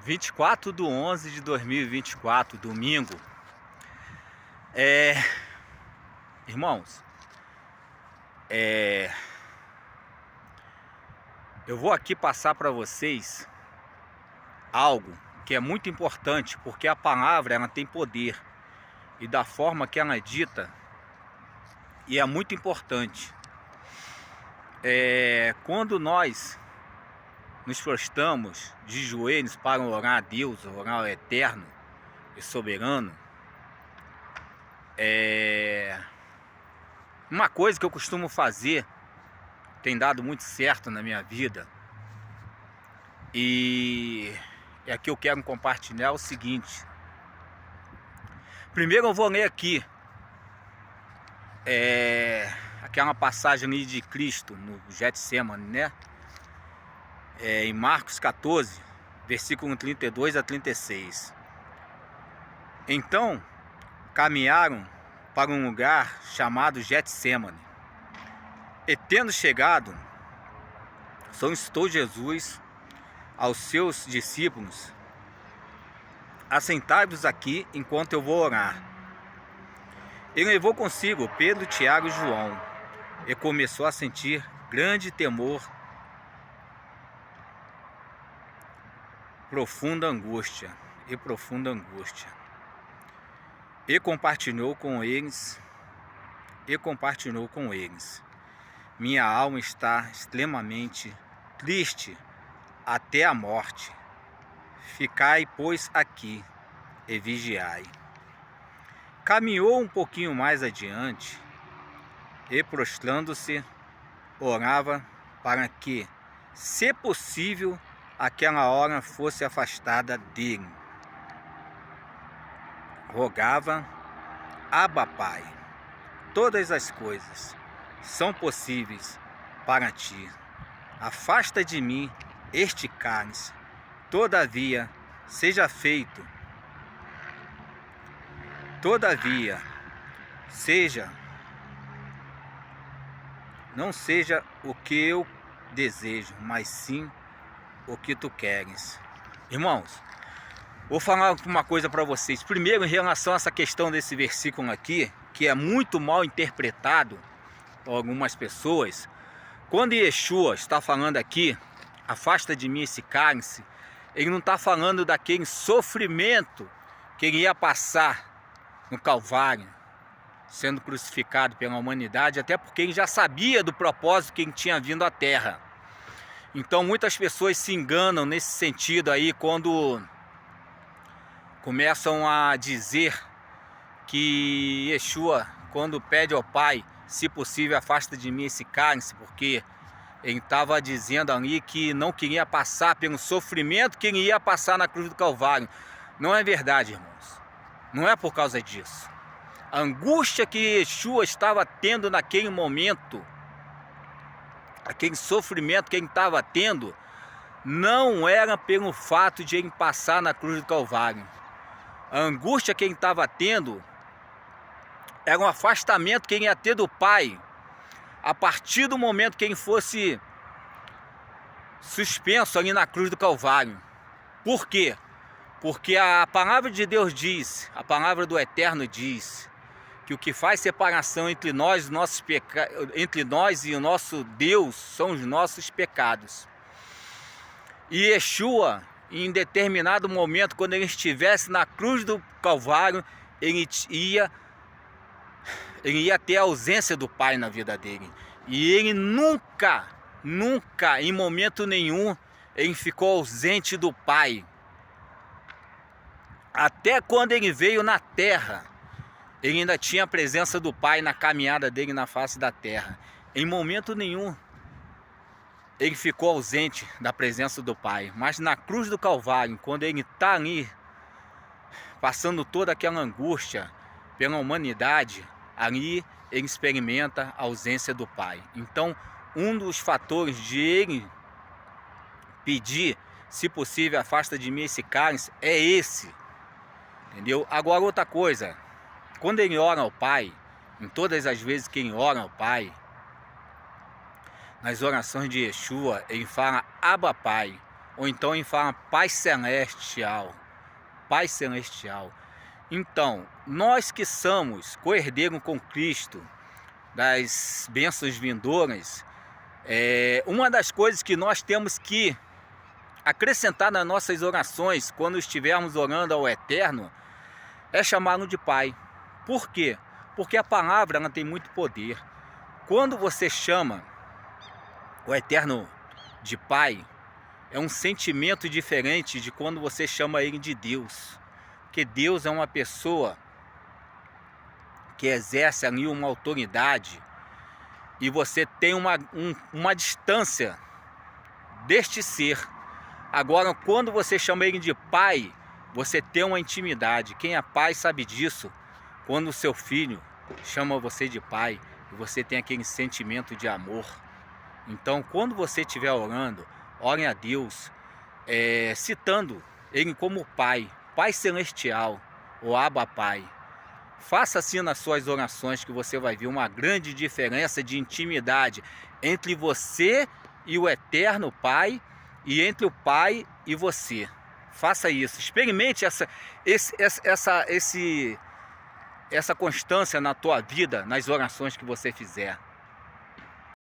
24/11/2024, domingo. Irmãos, eu vou aqui passar para vocês algo que é muito importante, porque a palavra ela tem poder e da forma que ela é dita, e é muito importante. Quando nós nos prostramos de joelhos para orar a Deus, orar ao Eterno e Soberano, uma coisa que eu costumo fazer, tem dado muito certo na minha vida, e é que eu quero compartilhar o seguinte. Primeiro eu vou ler aqui aquela passagem ali de Cristo no Getsemane, né? Em Marcos 14, versículo 32 a 36. Então caminharam para um lugar chamado Getsemane, e tendo chegado, solicitou Jesus aos seus discípulos: assentai-vos aqui enquanto eu vou orar. Ele levou consigo Pedro, Tiago e João, e começou a sentir grande temor, profunda angústia. E compartilhou com eles: minha alma está extremamente triste até a morte. Ficai, pois, aqui e vigiai. Caminhou um pouquinho mais adiante e, prostrando-se, orava para que, se possível, aquela hora fosse afastada dele. Rogava: Abba, Pai, todas as coisas são possíveis para ti. Afasta de mim este cálice, todavia não seja o que eu desejo, mas sim o que tu queres. Irmãos, vou falar uma coisa para vocês. Primeiro, em relação a essa questão desse versículo aqui, que é muito mal interpretado por algumas pessoas. Quando Yeshua está falando aqui, afasta de mim esse cálice, ele não está falando daquele sofrimento que ele ia passar no Calvário, sendo crucificado pela humanidade, até porque ele já sabia do propósito que ele tinha vindo à Terra. Então muitas pessoas se enganam nesse sentido aí, quando começam a dizer que Yeshua, quando pede ao Pai, se possível, afasta de mim esse cálice, porque ele estava dizendo ali que não queria passar pelo sofrimento que ele ia passar na cruz do Calvário. Não é verdade, irmãos. Não é por causa disso. A angústia que Yeshua estava tendo naquele momento, aquele sofrimento que ele estava tendo, não era pelo fato de ele passar na cruz do Calvário. A angústia que ele estava tendo era um afastamento que ele ia ter do Pai, a partir do momento que ele fosse suspenso ali na cruz do Calvário. Por quê? Porque a palavra de Deus diz, a palavra do Eterno diz, que o que faz separação entre nós e o nosso Deus são os nossos pecados. E Yeshua, em determinado momento, quando ele estivesse na cruz do Calvário, ele ia ter a ausência do Pai na vida dele. E ele nunca, em momento nenhum, ele ficou ausente do Pai. Até quando ele veio na terra, ele ainda tinha a presença do Pai na caminhada dele na face da terra. Em momento nenhum ele ficou ausente da presença do Pai. Mas na cruz do Calvário, quando ele está ali, passando toda aquela angústia pela humanidade, ali ele experimenta a ausência do Pai. Então, um dos fatores de ele pedir, se possível, afasta de mim esse cálice, é esse. Entendeu? Agora, outra coisa, quando ele ora ao Pai, em todas as vezes que ele ora ao Pai, nas orações de Yeshua, ele fala: Abba, Pai, ou então ele fala Pai Celestial. Pai Celestial. Então, nós que somos co-herdeiros com Cristo das bênçãos vindouras, uma das coisas que nós temos que acrescentar nas nossas orações, quando estivermos orando ao Eterno, é chamá-lo de Pai. Por quê? Porque a palavra ela tem muito poder. Quando você chama o Eterno de Pai, é um sentimento diferente de quando você chama ele de Deus. Porque Deus é uma pessoa que exerce ali uma autoridade e você tem uma distância deste ser. Agora, quando você chama ele de Pai, você tem uma intimidade. Quem é pai sabe disso. Quando o seu filho chama você de pai, você tem aquele sentimento de amor. Então, quando você estiver orando, ore a Deus, citando ele como Pai, Pai Celestial, ou Abba Pai. Faça assim nas suas orações que você vai ver uma grande diferença de intimidade entre você e o Eterno Pai e entre o Pai e você. Faça isso, experimente essa constância na tua vida, nas orações que você fizer.